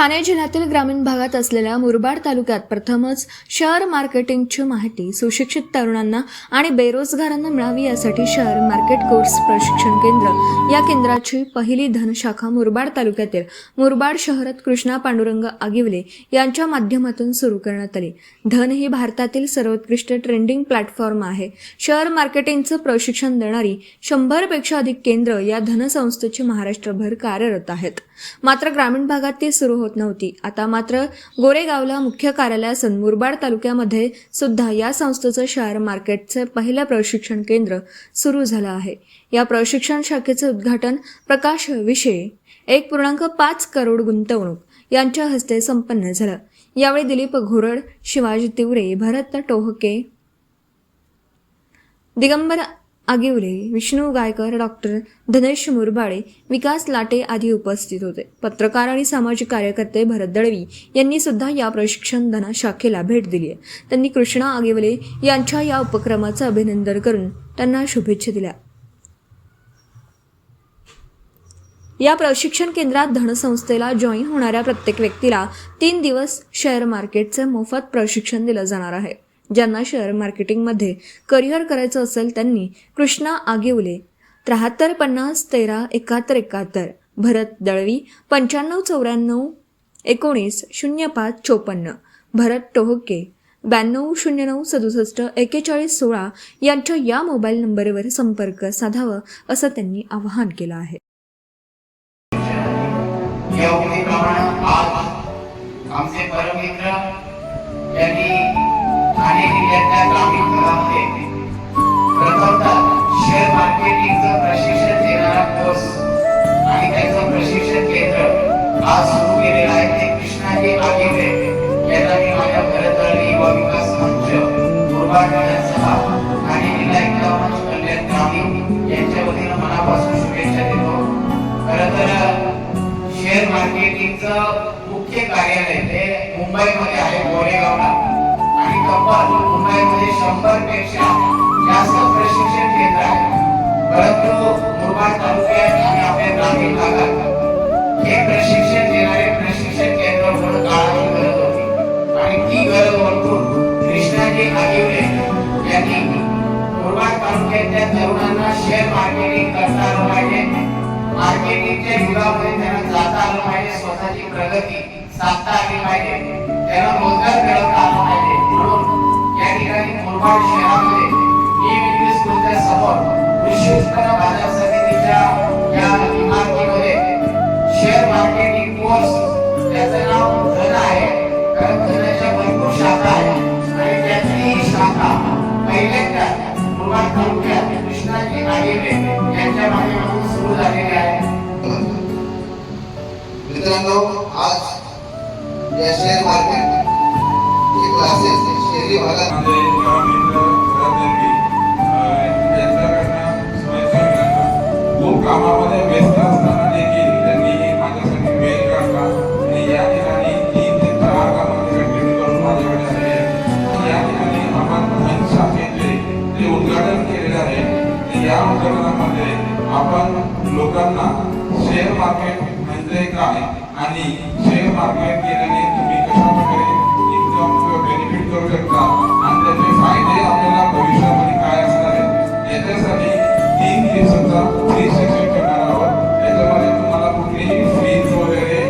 ठाणे जिल्ह्यातील ग्रामीण भागात असलेल्या मुरबाड तालुक्यात प्रथमच शहर मार्केटिंगची माहिती सुशिक्षित तरुणांना आणि बेरोजगारांना मिळावी यासाठी शहर मार्केट कोर्स प्रशिक्षण केंद्र या केंद्राची पहिली धनशाखा मुरबाड तालुक्यातील मुरबाड शहरात कृष्णा पांडुरंग आगिवले यांच्या माध्यमातून सुरू करण्यात आली। धन ही भारतातील सर्वोत्कृष्ट ट्रेंडिंग प्लॅटफॉर्म आहे। शहर मार्केटिंगचं प्रशिक्षण देणारी 100 पेक्षा अधिक केंद्र या धनसंस्थेची महाराष्ट्रभर कार्यरत आहेत। मात्र ग्रामीण भागात ती सुरू होत नव्हती। आता मात्र गोरेगावला मुख्य कार्यालय असून मुरबाड तालुक्यामध्ये सुद्धा या संस्थेचं शहर मार्केटचे पहिलं प्रशिक्षण केंद्र सुरू झालं आहे। या प्रशिक्षण शाखेचे उद्घाटन प्रकाश विषय 1.5 करोड गुंतवणूक यांच्या हस्ते संपन्न झालं। यावेळी दिलीप घोरड, शिवाजी तिवरे, भरत टोहके, दिगंबर आगिवले, विष्णू गायकर, डॉक्टर धनेश मुरबाडे, विकास लाटे आदी उपस्थित होते। पत्रकार आणि सामाजिक कार्यकर्ते भरत दळवी यांनी सुद्धा या प्रशिक्षण धन शाखेला भेट दिली आहे। त्यांनी कृष्णा आगिवले यांच्या या उपक्रमाचं अभिनंदन करून त्यांना शुभेच्छा दिल्या। या प्रशिक्षण केंद्रात धनसंस्थेला जॉईन होणाऱ्या प्रत्येक व्यक्तीला 3 दिवस शेअर मार्केटचे मोफत प्रशिक्षण दिलं जाणार आहे। ज्यांना शेअर मार्केटिंगमध्ये करिअर करायचं असेल त्यांनी कृष्णा आगिवले 73 50 13 71 71, भरत दळवी 95 94 19 05 54, भरत टोहके 92 09 67 41 16 यांच्या या मोबाईल नंबरवर संपर्क साधावा असं त्यांनी आवाहन केलं आहे। आमचे परममित्र यांनी ठाणे जिल्ह्याच्या ग्रामीण भागामध्ये प्रथमतः शेअर मार्केटिंगचं प्रशिक्षण देणारा कोर्स आणि त्याचं प्रशिक्षण केंद्र आज सुरू केलेलं आहे। ते कृष्णाजी आगिवले यांना मी माझ्या भरत दळवी व विकास मंच मुरबाड विधानसभा ठाणे जिल्हा एकता मंच कल्याण ग्रामीण यांच्या वतीनं मनापासून शुभेच्छा देतो। खरं तर शेअर मार्केटिंगचं मुख्य कार्यालय हे मुंबईमध्ये आहे, गोरेगावला, आणि तब्बल मुंबईमध्ये 100 पेक्षा जास्त प्रशिक्षण केंद्र आहे। परंतु मुरबाड तालुक्यात आणि आपल्या ग्रामीण भागात हे प्रशिक्षण देणारे प्रशिक्षण केंद्र होणं काळाची गरज होती आणि ती गरज ओळखून कृष्णाजी आगिवले यांनी मुरबाड तालुक्यातल्या तरुणांना शेअर मार्केटिंग करता आलं पाहिजे, मार्केटिंगच्या युगामध्ये त्यांना जाता आलं पाहिजे, स्वतःची प्रगती साधता आली पाहिजे, त्यांना रोजगार मिळवता आला पाहिजे। म्हणून या ठिकाणी मुरबाड शहरामध्ये ई-बिझनेस स्कूलच्या समोर कृषी उत्पन्न बाजार समितीच्या या इमारतीमध्ये शेअर मार्केटिंग कोर्स, त्याचं नाव धन आहे, कारण धनाच्या भरपूर शाखा आहेत आणि त्यातली ही शाखा पहिल्यांदा मुरबाड तालुक्यात कृष्णाजी आगिवले यांच्या माध्यमातून सुरू झालेली आहे। मित्रांनो, आज या शेअर मार्केट चे क्लासेस शहरी भागात खूप कामामध्ये व्यस्त असताना देखील त्यांनी माझ्यासाठी वेळ काढला आणि या ठिकाणी 3 ते 4 कामामध्ये कंटिन्यू करून माझ्याकडे आले। या ठिकाणी आपण धन शाखेचे जे उद्घाटन केलेले आहे, या उद्घाटनामध्ये आपण लोकांना शेअर मार्केट म्हणजे काय आणि शेअर मार्केट केल्याने तुम्ही कशा प्रकारे इन्कम किंवा बेनिफिट करू शकता आणि त्याचे फायदे आपल्याला भविष्यामध्ये काय असणार आहेत याच्यासाठी 3 दिवसाचा फ्री सेशन करणार आहोत। याच्यामध्ये तुम्हाला कुठलीही फीज वगैरे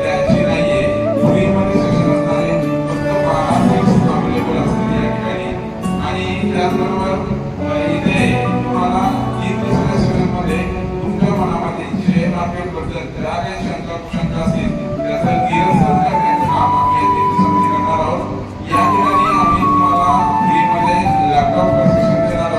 द्यायची नाहीये, फ्रीमध्ये सेशन असणार आहे, फक्त 12 फीज अवेलेबल असतील या ठिकाणी। आणि त्याचबरोबर इथे तुम्हाला 3 दिवसाच्या सेशनमध्ये तुमच्या मनामध्ये शेअर मार्केट बद्दल ज्या काही शंका असतील त्याचं निरसन करण्याचं काम आम्ही या 3 दिवसामध्ये करणार आहोत। या ठिकाणी आम्ही तुम्हाला फ्रीमध्ये लॅपटॉप प्रशिक्षण देणार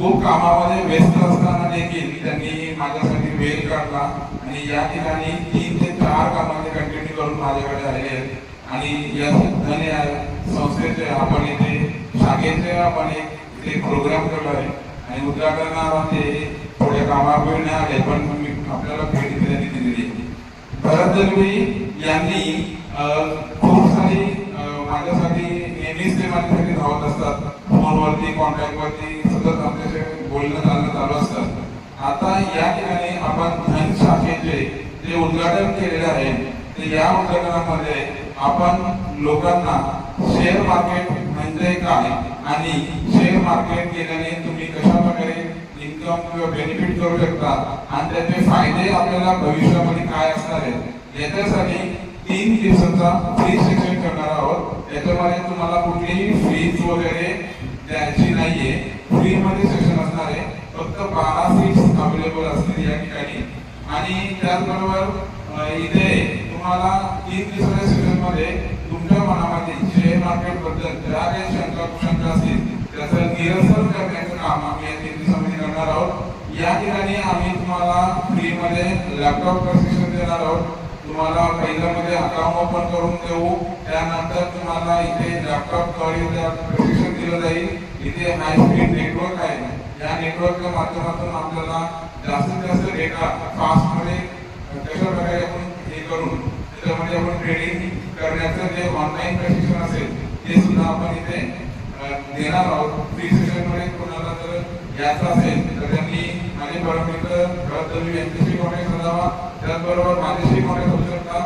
खूप कामामध्ये व्यस्त असताना देखील त्यांनी माझ्यासाठी वेळ काढला आणि या ठिकाणी 3 ते 4 कामाचे कंटिन्यू करून माझ्याकडे आले आहेत. आणि या धन या संस्थेचे आपण इथे शाखेचे आपण एक प्रोग्राम केला आहे आणि उद्घाटनामध्ये थोड्या कामापूर्वी नाही आले पण मी आपल्याला भेट त्यांनी दिलेली आहे. भरत दलवी यांनी खूप सारी माझ्यासाठी नेहमीच ते माझ्यासाठी धावत असतात. फोनवरती कॉन्टॅक्टवरती सतत आमच्याशी बोलणं चालणं चालू असतात. आता या ठिकाणी आपण धन शाखेचे जे उद्घाटन केलेले आहे ते या उद्घाटनामध्ये आपण लोकांना शेअर मार्केट म्हणजे काय आणि शेअर मार्केट केल्याने तुम्ही कशा प्रकारे इन्कम किंवा बेनिफिट करू शकता आणि त्याचे फायदे आपल्याला भविष्यामध्ये काय असणार आहेत याच्यासाठी 3 दिवसाचा फ्री सेशन करणार आहोत. याच्यामध्ये तुम्हाला कुठलीही फीज वगैरे द्यायची नाहीये. फ्री मध्ये सेशन असणार आहे. फक्त 12 सीट्स अवेलेबल असतील या ठिकाणी. आणि त्याचबरोबर इथे तुम्हाला 3 दिवसाच्या सेशन मध्ये तुमच्या मनामध्ये शेअर मार्केट बद्दल ज्या काही शंका असतील त्याचं निरसन करण्याचं काम आम्ही या 3 दिवसामध्ये करणार आहोत. या ठिकाणी आम्ही तुम्हाला फ्री मध्ये लॅपटॉप प्रशिक्षण देणार आहोत. तुम्हाला पहिल्यामध्ये अकाउंट ओपन करून देऊ. त्यानंतर तुम्हाला इथे लॅपटॉप द्वारे प्रशिक्षण दिलं जाईल. इथे हाय स्पीड नेटवर्क आहे. या नेटवर्कच्या माध्यमातून आपल्याला जास्तीत जास्त डेटा फास्ट मध्ये कशा प्रकारे आपण हे करून त्याच्यामध्ये आपण ट्रेडिंग करण्याचं जे ऑनलाईन प्रशिक्षण असेल ते सुद्धा आपण इथे देणार आहोत. फ्री सेशन मध्ये कोणाला जर यायचं असेल तर त्यांनी माझे परमित्र भरत दलवी यांच्याशी कॉन्टॅक्ट साधावा. त्याचबरोबर माझ्याशी कॉन्टॅक्ट होऊ शकता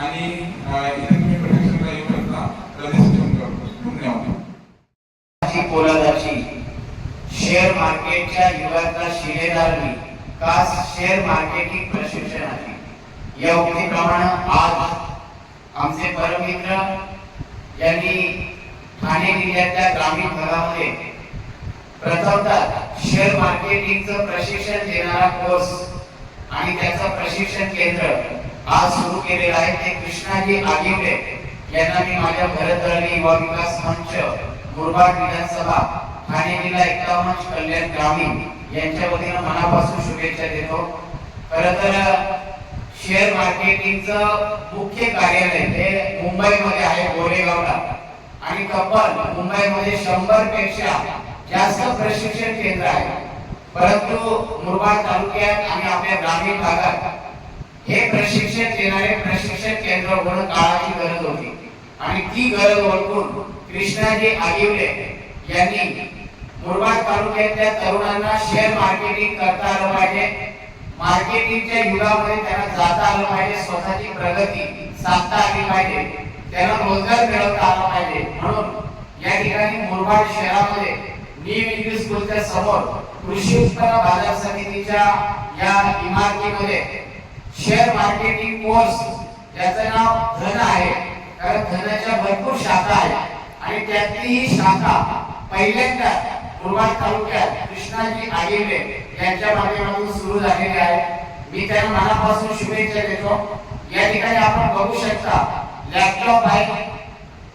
आणि इथे तुम्ही प्रशिक्षणाला येऊ शकता. रजिस्ट्रेशन करतो. धन्यवाद. पोलादाची शेअर मार्केटच्या युगातला शिलेदार मी खास शेअर मार्केटिंग प्रशिक्षणाची या उक्तीप्रमाणे आज आमचे परमित्र यांनी ठाणे जिल्ह्यातल्या ग्रामीण भागामध्ये प्रथमतः शेअर मार्केटिंगचं प्रशिक्षण देणारा कोर्स आणि त्याचं प्रशिक्षण केंद्र आज सुरू केलेलं आहे. ते कृष्णाजी आगिवडे यांना मी माझ्या भरत दलवी युवा विकास मंच मुरबाड विधानसभा ठाणे जिल्हा एकता मंच कल्याण ग्रामीण यांच्या वतीनं मनापासून शुभेच्छा देतो. खरं तर शेअर मार्केटिंगचं मुख्य कार्यालय हे मुंबईमध्ये आहे गोरेगावला आणि तब्बल मुंबईमध्ये 100 पेक्षा जास्त प्रशिक्षण केंद्र आहे. परंतु मुरबाड तालुक्यात आणि आपल्या ग्रामीण भागात हे प्रशिक्षण देणारे प्रशिक्षण केंद्र होणं काळाची गरज होती आणि ती गरज ओळखून कृष्णाजी आगिवडे यांनी मुरबाड तालुक्यातल्या तरुणांना शेअर मार्केटिंग करता आलं पाहिजे. मार्केटिंगच्या युगामध्ये त्यांना जाता आलं पाहिजे. स्वतःची प्रगती साधता आली पाहिजे. त्यांना रोजगार मिळवता आला पाहिजे. म्हणून या ठिकाणी मुरबाड शहरामध्ये न्यू इंग्लिश स्कूलच्या समोर कृषी उत्पन्न बाजार समितीच्या या इमारतीमध्ये शेअर मार्केटिंग कोर्स ज्याचं नाव धन आहे. कारण धनाच्या भरपूर शाखा आहेत आणि त्यातली ही शाखा पहिल्यांदा मुरबाड तालुक्यात कृष्णाजी आगिवडे यांच्या माध्यमातून सुरू झालेली आहे. मी त्यांना मनापासून शुभेच्छा देतो. या ठिकाणी आपण बघू शकता लॅपटॉप आहे.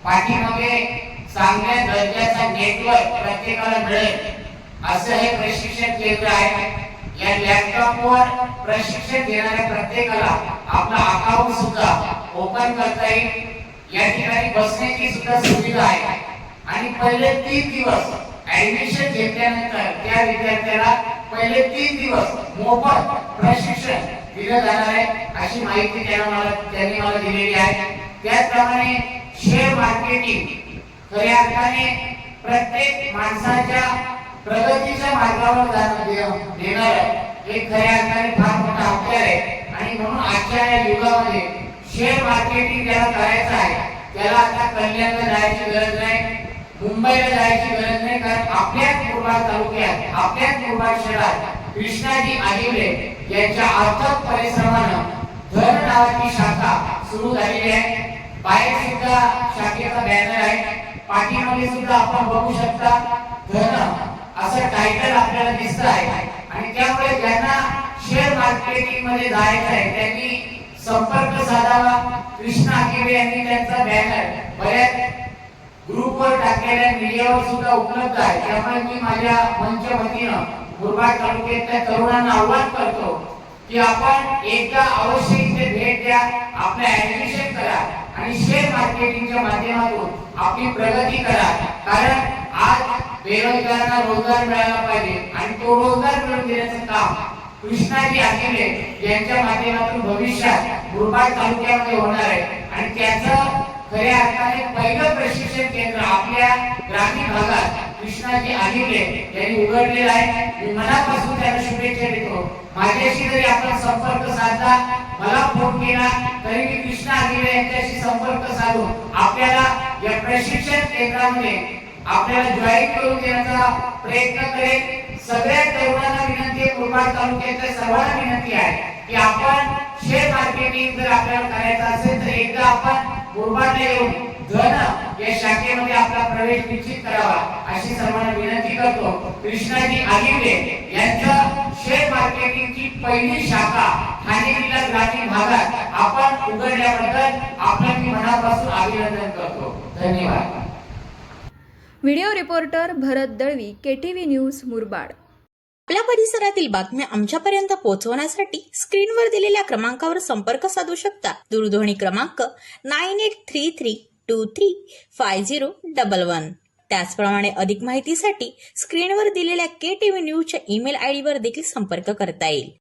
पाठीमागे चांगल्या दर्जाचा नेटवर्क प्रत्येकाला मिळेल असं हे प्रशिक्षण केंद्र आहे. या लॅपटॉपवर प्रशिक्षण देणाऱ्या प्रत्येकाला आपला अकाउंट सुद्धा ओपन करता येईल. या ठिकाणी बसण्याची सुद्धा सुविधा आहे आणि पहिले 3 दिवस ऍडमिशन घेतल्यानंतर त्या विद्यार्थ्याला पहिले 3 दिवस मोफत प्रशिक्षण दिलं जाणार आहे अशी माहिती त्यांनी मला दिलेली आहे. त्याचप्रमाणे शेअर मार्केटिंग खऱ्या अर्थाने प्रत्येक माणसाच्या प्रगतीच्या मार्गावर देणार एक खऱ्या अर्थाने फार मोठा हत्यार आहे आणि म्हणून आजच्या या युगामध्ये शेअर मार्केटिंग ज्याला करायचं आहे त्याला आता कल्याणला जायची गरज नाही, मुंबईला जायची गरज नाही. कारण आपल्याच मुरबाड तालुक्यात आपल्याच मुरबाड शहरात कृष्णाजी आगिवडे यांच्या अर्थक परिश्रमानं धन नावाची शाखा सुरू झालेली आहे. बाहेर सुद्धा शाखेचा बॅनर आहे. पाठीमागे सुद्धा आपण बघू शकता धन असं टायटल आपल्याला दिसत आहे आणि त्यामुळे ज्यांना शेअर मार्केटिंग मध्ये जायचं आहे त्यांनी संपर्क साधावा. कृष्णा आगिवडे यांनी त्यांचा बॅनर बऱ्याच ग्रुपवर टाकलेल्या मीडियावर सुद्धा उपलब्ध आहे. त्यामुळे मी माझ्या मंच वतीनं मुरबाड तालुक्यातल्या तरुणांना आव्हान करतो की आपण एकदा अवश्य इथे भेट द्या, आपलं ऍडमिशन करा आणि शेअर मार्केटिंगच्या माध्यमातून आपली प्रगती करा. कारण आज बेरोजगारांना रोजगार मिळाला पाहिजे आणि तो रोजगार मिळवून देण्याचं काम कृष्णाजी आगिले यांच्या माध्यमातून भविष्यात मुरबाड तालुक्यामध्ये होणार आहे. आणि त्याचं खऱ्या अर्थाने पहिलं प्रशिक्षण केंद्र आपल्या ग्रामीण भागात कृष्णाजी आगिले यांनी उघडलेलं आहे. मी मनापासून त्यांना शुभेच्छा देतो. माझ्याशी जरी आपण संपर्क साधला, मला फोन केला तरी मी कृष्णा आगिले यांच्याशी संपर्क साधून आपल्याला या प्रशिक्षण केंद्रामध्ये आपल्याला जॉईन करून देण्याचा प्रयत्न करेल. सगळ्या तरुणांना विनंती आहे, मुरबाड तालुक्यातल्या सर्वांना विनंती आहे की आपण शेअर मार्केटिंग जर आपल्याला करायचं असेल तर एकदा आपण मुरबाडला येऊन धन या शाखेमध्ये आपला प्रवेश निश्चित करावा अशी सर्वांना विनंती करतो. कृष्णाजी आगिले यांचं शेअर मार्केटिंगची पहिली शाखा ठाणे जिल्हा ग्रामीण भागात आपण उघडल्याबद्दल आपलं मी मनापासून अभिनंदन करतो. धन्यवाद. व्हिडिओ रिपोर्टर भरत दळवी, KTV न्यूज, मुरबाड. आपल्या परिसरातील बातम्या आमच्यापर्यंत पोहोचवण्यासाठी स्क्रीनवर दिलेल्या क्रमांकावर संपर्क साधू शकता. दूरध्वनी क्रमांक 9833235011. त्याचप्रमाणे अधिक माहितीसाठी स्क्रीनवर दिलेल्या KTV न्यूजच्या ईमेल आयडीवर देखील संपर्क करता येईल.